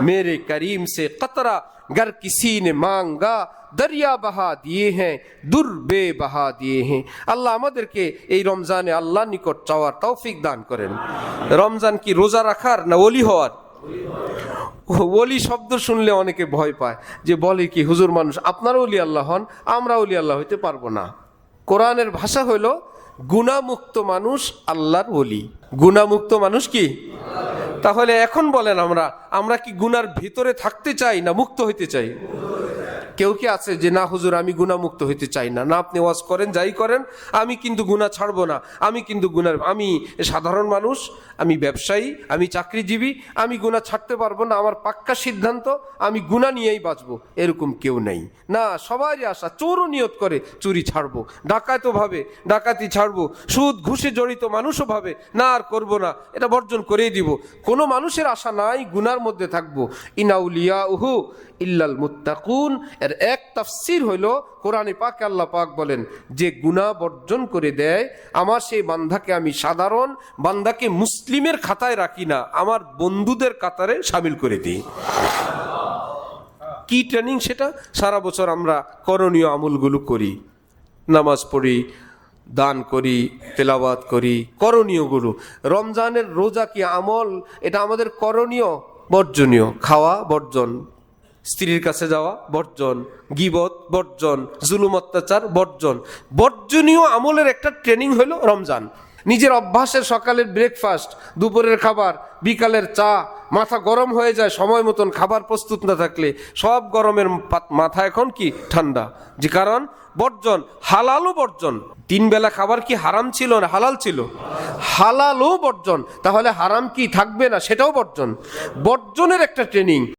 मेरे करीम से कतरा गर किसी ने मांगा दरिया बहा दिए हैं दुर्बे बहा दिए हैं। আল্লাহ আমাদেরকে এই রমজানে আল্লাহ নিকট চাওয়ার তৌফিক দান করেন। রমজান কি রোজা রাখার না ওলি হওয়ার? ওলি শব্দ শুনলে অনেকে ভয় পায়, যে বলে কি হুজুর মানুষ আপনারা ওলি আল্লাহ হন, আমরা ওলি আল্লাহ হইতে পারবো না। কোরআনের ভাষা হইল গুনাহমুক্ত মানুষ আল্লাহর ওলি। গুনাহমুক্ত মানুষ কি? তাহলে এখন বলেন আমরা কি গুনার ভিতরে থাকতে চাই না মুক্ত হইতে চাই? কেউ কি আছে যে না হুজুর আমি গুনাহমুক্ত হইতে চাই না, না আপনি ওয়াজ করেন যাই করেন আমি কিন্তু গুনাহ ছাড়বো না, আমি সাধারণ মানুষ, আমি ব্যবসায়ী, আমি চাকরিজীবী, আমি গুনাহ ছাড়তে পারবো না, আমার পাক্কা সিদ্ধান্ত আমি গুনাহ নিয়েই বাঁচবো, এরকম কেউ নেই। না, সবারই আশা, চোরও নিয়ত করে চুরি ছাড়বো, ডাকাতও ভাবে ডাকাতি ছাড়বো, সুদ ঘুষে জড়িত মানুষও ভাবে না আর করবো না, এটা বর্জন করেই দিব। কোনো মানুষের আশা নাই গুনার মধ্যে থাকবো। ইনাউলিয়াউহু ইল্লাল মুত্তাকুন এর এক তাফসীর হইল কোরআনে পাকে আল্লাহ পাক বলেন যে গুনাহ বর্জন করে দেয় আমার সেই বান্দাকে আমি সাধারণ বান্দাকে মুসলিমের খাতায় রাখি না, আমার বন্ধুদের কাতারে শামিল করে দিই। কি ট্রেনিং সেটা? সারা বছর আমরা করণীয় আমলগুলো করি, নামাজ পড়ি, দান করি, তেলাওয়াত করি, করণীয়গুলো। রমজানের রোজা কি আমল? এটা আমাদের করণীয়, বর্জনীয়। খাওয়া বর্জন, স্ত্রীর কাছে যাওয়া বর্জন, গীবত বর্জন, জুলুম অত্যাচার বর্জন। বর্জনীয় আমলের একটা ট্রেনিং হলো রমজান। নিজের অভ্যাসের সকালের ব্রেকফাস্ট, দুপুরের খাবার, বিকালের চা, মাথা গরম হয়ে যায় সময় মতন খাবার প্রস্তুত না থাকলে, সব গরমের মাথা এখন কি ঠান্ডা, যে কারণ বর্জন। হালালও বর্জন। 3 বেলা খাবার কি হারাম ছিল না হালাল ছিল? হালালও বর্জন। তাহলে হারাম কি থাকবে না? সেটাও বর্জন। বর্জনের একটা ট্রেনিং।